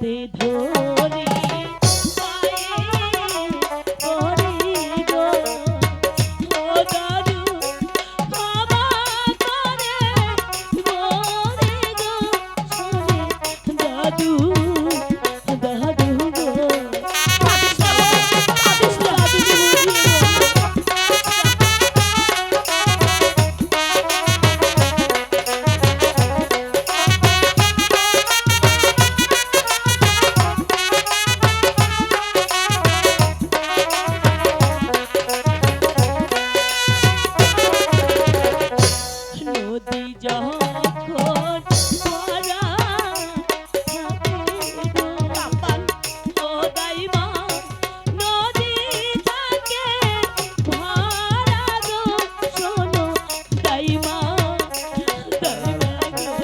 হাতে ধরি পায়ে পড়ি গো ও দাদু ক্ষমা করে মরে গো শুনে দাদু দাদু গো নদী যখন ভরা থাকে গো ও দাইমা নদী থাকে ভরা গো শোনো দাইমা দাইমা গো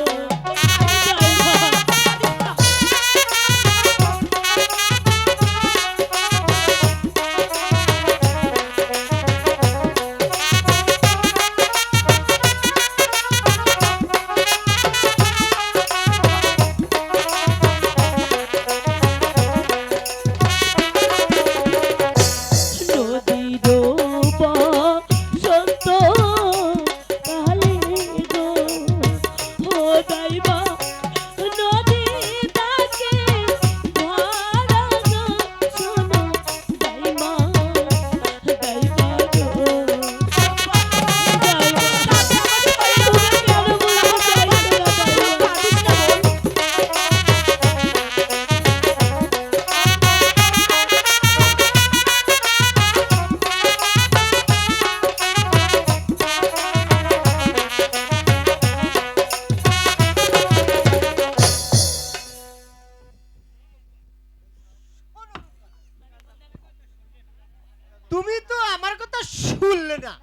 তুমি তো আমার কথা শুনলে না।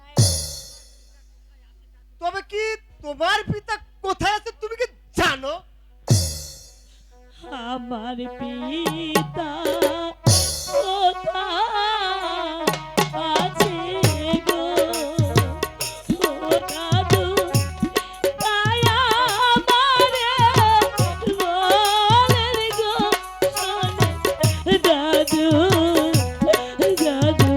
তবে কি তোমার পিতা কোথায় আছে তুমি কি জানো? আমার পিতা কোথায় আছে গো ও দাদু তাই আমারে বলে গো শোনে দাদু দাদু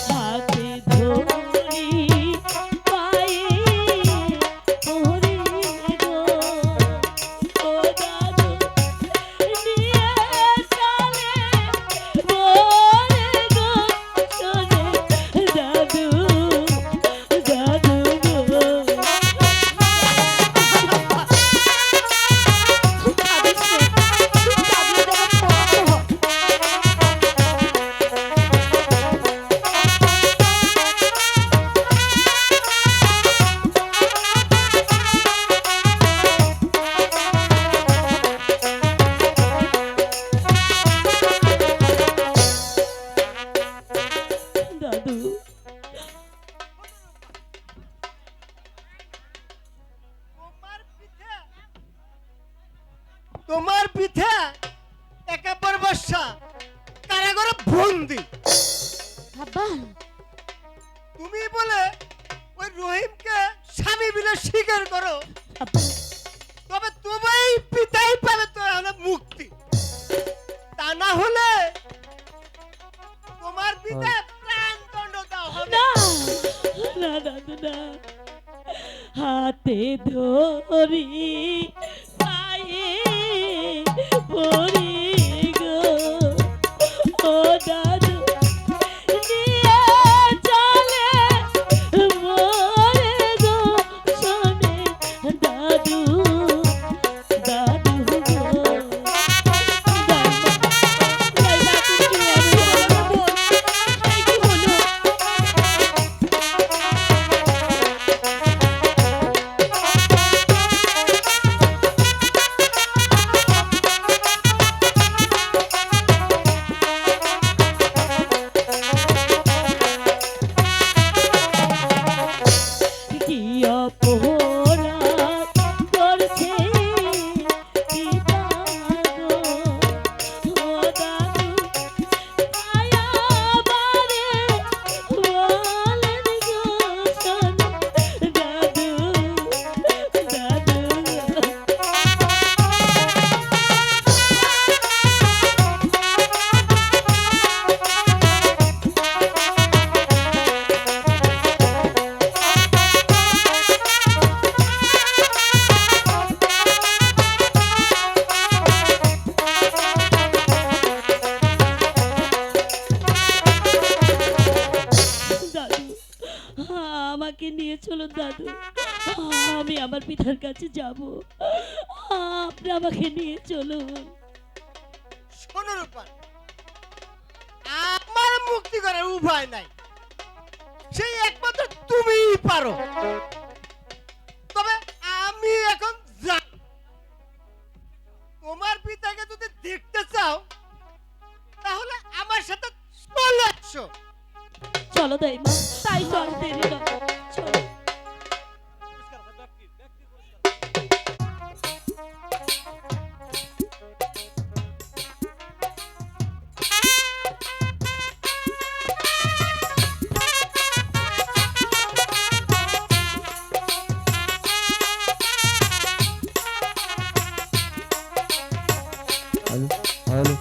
হাতে ধরি পায়ে পড়ি গো ও দাদু নিয়ে চলে বলে গো শোনে দাদু দাদু গো দাদু তোমার পিঠে একেবারে বর্ষা কারাগারে বন্দি। আব্বা তুমি বলে ওই রহিমকে স্বামী বলে স্বীকার করো, আব্বা তবে তোমার পিতাই পাবে তো হলো মুক্তি। তা না হলে তোমার পিতা প্রাণদণ্ড দেওয়া হবে। না না দাদু না হাতে ধরি পায়ে পড়ি গো ও দাদু নিয়ে চলে মরে গো শোনে দাদু দাদু গো চলুন দাদু, আমি আমার পিতার কাছে যাব, আপনি আমাকে নিয়ে চলুন। শোনো রূপালী, আমার মুক্তি করার উপায় নাই, সেই একমাত্র তুমিই পারো। তবে আমি এখন যাই। তোমার পিতাকে যদি দেখতে চাও তাহলে আমার সাথে চলে আসো। চলো দাইমা, তাই তো আর দেরি নয়, চলো। Hello hello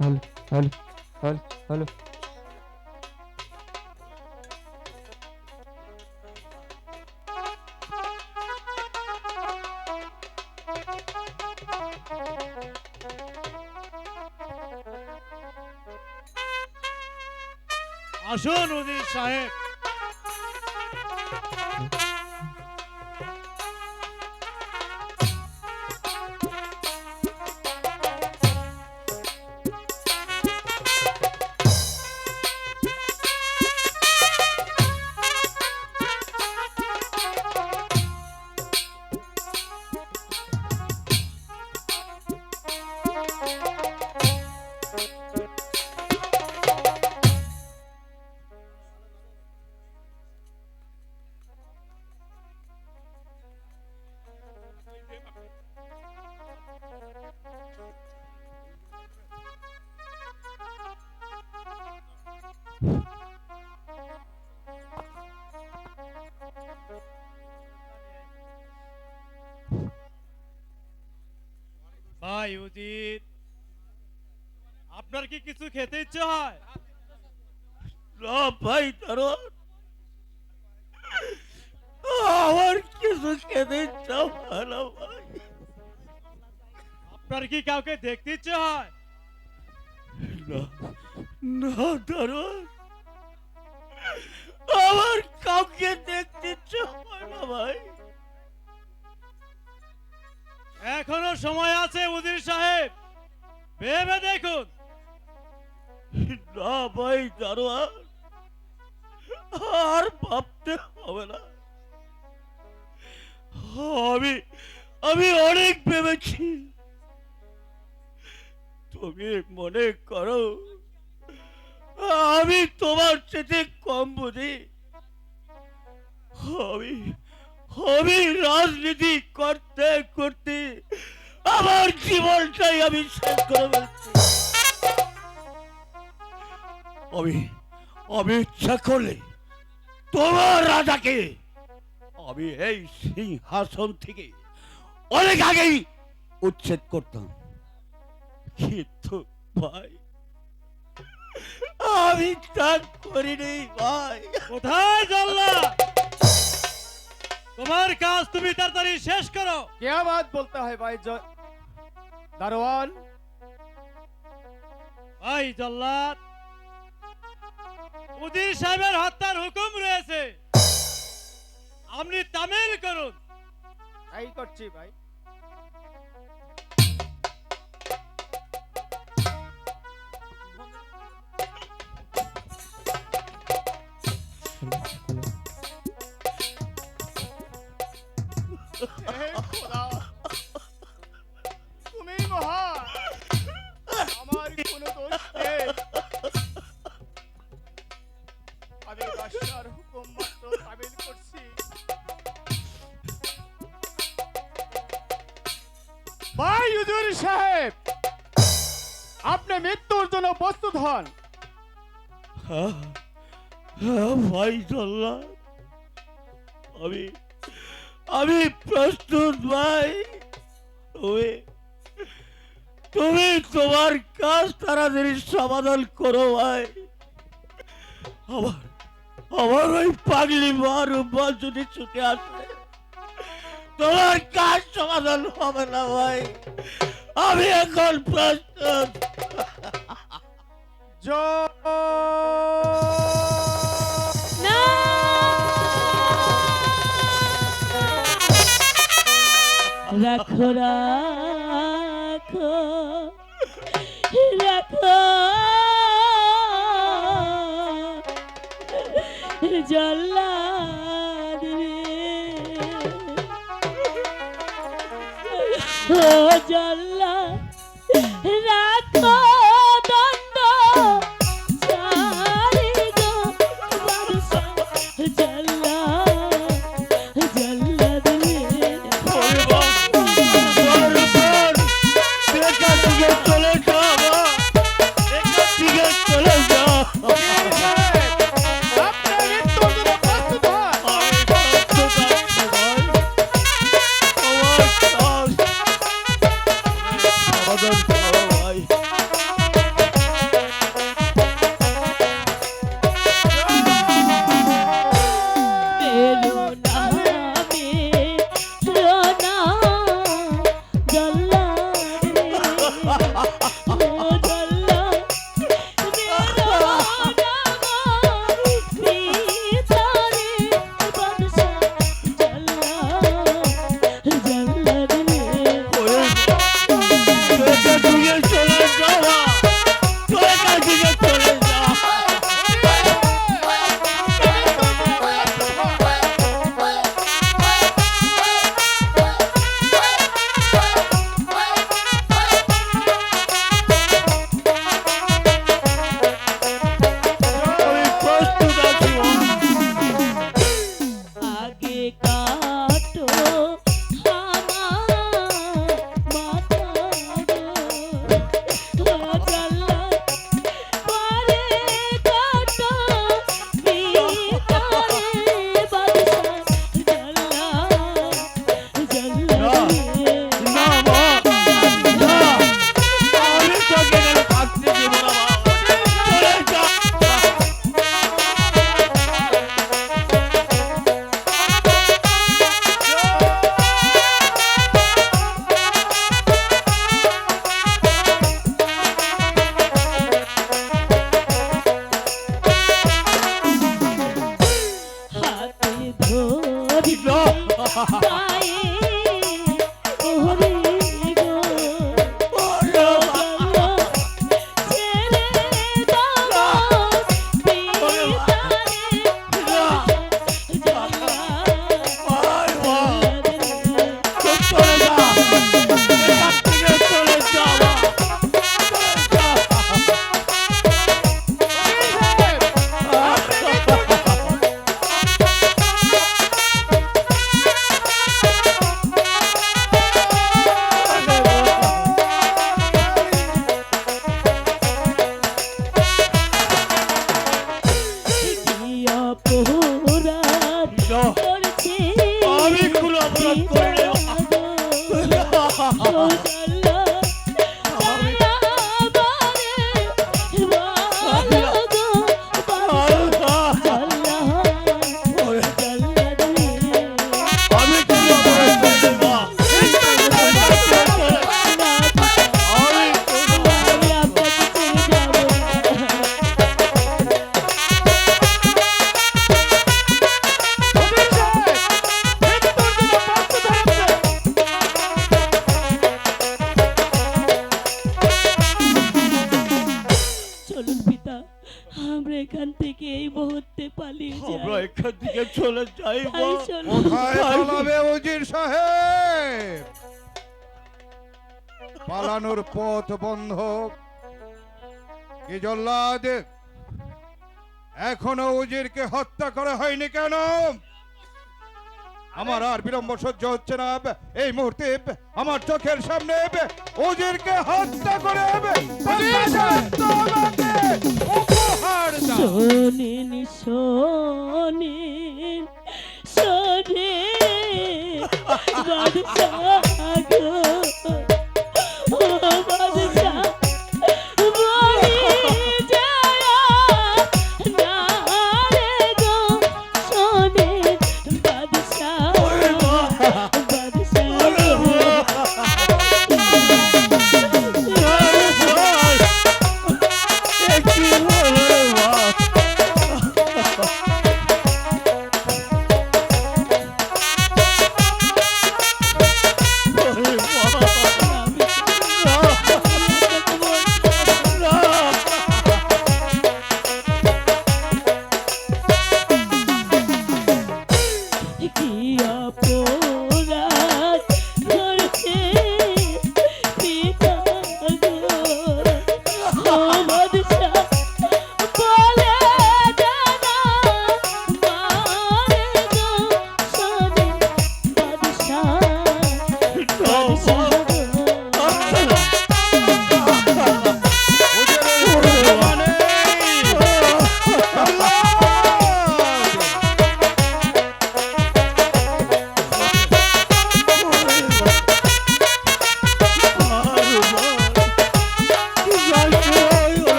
hello hello hello hello আসুন উজির সাহেব। ভাই উজির, আপনার কি কিছু খেতে ইচ্ছে হয়? না ভাই দারোয়ান, আমার কিছু খেতে ইচ্ছা হয় না ভাই। আপনার কি কাউকে দেখতে ইচ্ছে হয়? না না দারোয়ান, আমার কাউকে দেখতে ইচ্ছা হয় না ভাই। এখনো সময় আছে উজির সাহেব, ভেবে দেখুন। না ভাই দারোয়ান, আর ভাবতে হবে না। আমি আমি অনেক ভেবেছি। তুমি মনে করো আমি তোমার সাথে কম বুঝি? আমি আমি রাজনীতি করতে করতে আমার জীবনটাই আমি শেষ করে ফেলছি। আমি আমি ইচ্ছা করলে তোমার রাজাকে আমি এই সিংহাসন থেকে অনেক আগেই উচ্ছেদ করতাম, কিন্তু ভাই আমি তা করিনি ভাই। কোথায় জল্লাদ? তোমার কাজ তুমি তাড়াতাড়ি শেষ করো। क्या बात बोलता है भाई दारोवान? ভাই জল্লাদ, উজির সাহেবের হত্যার হুকুম রয়েছে, আপনি তামিল করুন। তাই করছি ভাই। হে খোদা, তুমি মহান, আমার কোনো দোষ নেই। আমি বাদশার হুকুম মাত্র তামিল করছি। ভাই হুজুর সাহেব, আপনি মৃত্যুর জন্য প্রস্তুত হন। ভাই জল্লাদ, আমি আমি প্রস্তুত ভাই। তুমি তুমি তোমার কাজ তাড়াতাড়ি সমাধান করো ভাই। আমার আমার ওই পাগলি মার উপর যদি ছুটে আসে তোমার কাজ সমাধান হবে না ভাই। আমি এখন প্রস্তুত। না রাখো রাখো রাখো জল্লাদ রে ও জল্লাদ রাখো দণ্ড চারি গো বাদশা জল্লাদ জল্লাদ রে চলে যা এখান থেকে চলে যা আপনার মৃত্যুর জন্য প্রস্তুত হন। মেরো না মেরো না জল্লাদ রে ও জল্লাদ মেরো না ভিতরে বাদশা জল্লাদ জল্লাদ আগে কাটো আমার মাথা গো জল্লাদ পরে কাটো ভিতরে বাদশা জল্লাদ জল্লাদ হাতে ধরি পায়ে ওরে গো ছেড়ে দাও পিতারে কি অপরাধ করছে আমি কোনো অপরাধ করিনি। ও জল্লাদ চলুন পিতা আমরা এখান থেকে এই মুহূর্তে পালিয়ে আমরা যাই এখান থেকে চলে যাই তাই চলুন কোথায় পালাবে উজির সাহেব? পালানোর পথ বন্ধ। কি জল্লাদ, এখনো উজিরকে হত্যা করা হয়নি কেন? আমার আর বিলম্ব সহ্য হচ্ছে না। এই মুহূর্তে আমার চোখের সামনে উজিরকে হত্যা করে উপহার দাও। শোনেন শোনেন শোনে বাদশা গো ও বাদশা বলি যায় না রে গো শোনেন বাদশা বাদশা একটু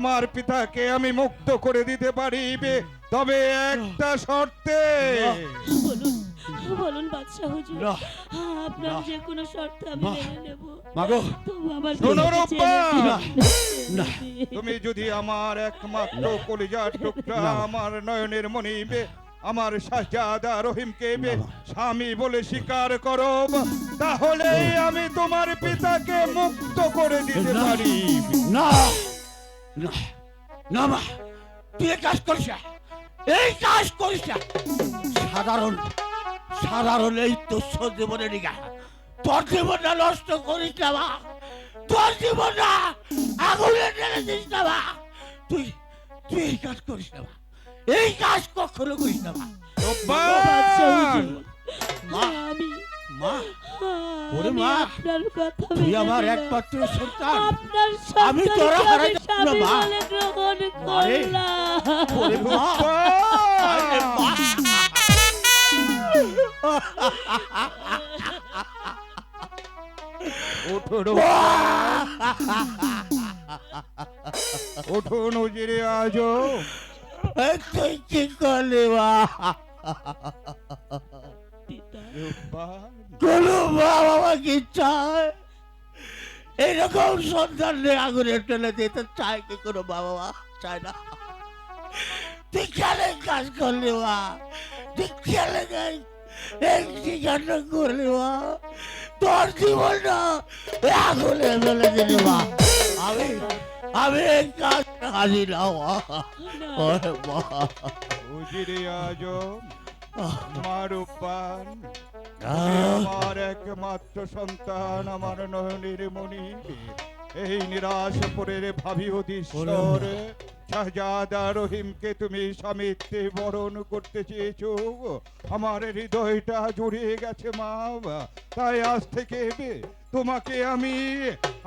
তোমার পিতাকে আমি মুক্ত করে দিতে পারিবে, তবে একটা শর্তে। বলুন বলুন বাদশাহ হুজুর, না, আপনার না। যে কোনো শর্ত আমি মা, মেনে নেব। মাগো, তবু আমার শোনো ছেলেকে রূপা, ছেড়ে না, দিন। তুমি যদি আমার একমাত্র কলিজার টুকরা, না। আমার নয়নের মনিবে, আমার শাহজাদা রহিমকে না। স্বামী বলে স্বীকার করো, তাহলে আমি তোমার পিতাকে মুক্ত করে দিতে না। পারি। না না না মা, তুই এই কাজ করিস না, এই কাজ করিস না। সাধারণ সাধারণ এই তুচ্ছ জীবনে নিগা তোর জীবনটা নষ্ট করিস না মা, তোর জীবনটা আগুনে ঢেলে দিস না মা। তুই তুই এই কাজ করিস না মা, এই কাজ কখনো করিস না মা। রূপা! বাদশাহ হুজুর, মা, আমি মা, ওরে আমি মা, আপনার কথা তুই মেনে আমার নিলাম। একমাত্র সন্তান। আপনার আমি তোরা সন্তানকে হারাতে পারবো না, স্বামী মা। বলে গ্রহণ মারে, করলাম। ওরে মা, রূপা! আরে মা। ওঠো রূপা! ওঠো নজিরে আজো। তুই কি করলি মা? পিতা, রূপা! কোনো মা বাবা কি চায় এরকম সন্তানদের আগুনে টেনে দিতে চায় কি কোনো মা বাবা? চায় না। তুই কেন এই কাজ করলি মা? তুই কেন এই শিকারটা করলি মা? তোর জীবনটা আগুনে ফেলে দিলি মা। আমি আমি এই কাজ হাজি না মা। ওরে মা, নজিরে আজো, মা রূপা! আহ, আমার একমাত্র সন্তান, আমার নয়নের মণি, এই নিরাশপুরের ভাবি অধীশ্বর শাহজাদা রহিমকে তুমি স্বামীত্বে বরণ করতে চেয়েছো। আমার হৃদয়টা জুড়িয়ে গেছে মা, তাই আজ থেকে তোমাকে আমি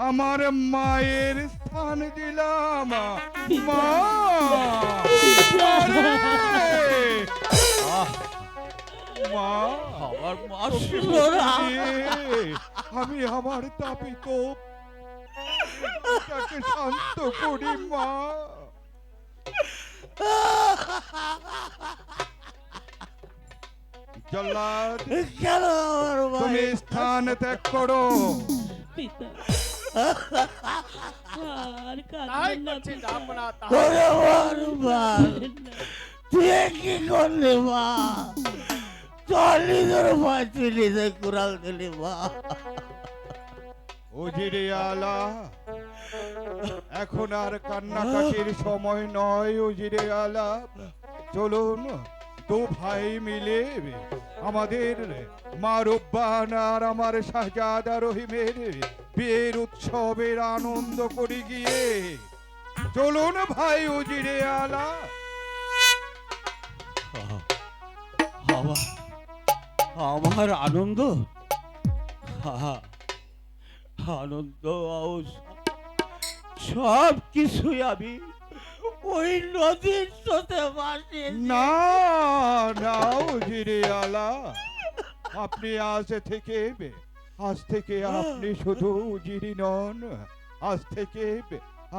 আমার মায়ের স্থান দিলাম। মা! মা! আমার মা ছিল না। আমি আমার তাপিত তাকে শান্ত করি মা। জল্লাদ, কেন আমার মা তুমি স্থান ত্যাগ করো। পিতা, আর তাই কাঁদবেন না করছি পিতা। জাহাপনা, তাই করে আমার মা? কাঁদবেন না। তুই কি করলি মা? তোর নিজের ভয় তুই নিজে কুড়াল দিলি মা। উজিরে আলা, এখন আর কান্নাকাটির সময় নয়। উজিরে আলা, চলুন দু ভাই মিলে আমাদের মা রূপবান আর আমার শাহজাদা রহিমের বিয়ের উৎসবের আনন্দ করি গিয়ে। চলুন ভাই উজিরে আলা। আমার আমার আনন্দ, আনন্দ সব কিছুই আমি ওই নদীর স্রোতে ভাসিয়ে না না উজিরে আলা, আপনি আজ থেকে আপনি শুধু উজিরি নন, আজ থেকে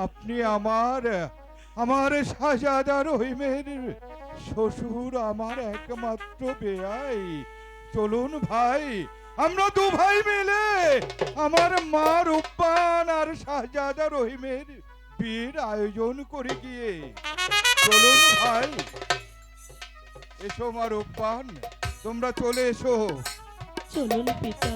আপনি আমার শাহজাদা রহিমের শ্বশুর, আমার একমাত্র বেয়াই। চলুন ভাই, আমরা দু ভাই মিলে আমার মা রূপবান আর শাহজাদা রহিমের বিয়ের আয়োজন করে গিয়ে। চলুন ভাই, এসো মা রূপবান, তোমরা চলে এসো। চলুন পিতা।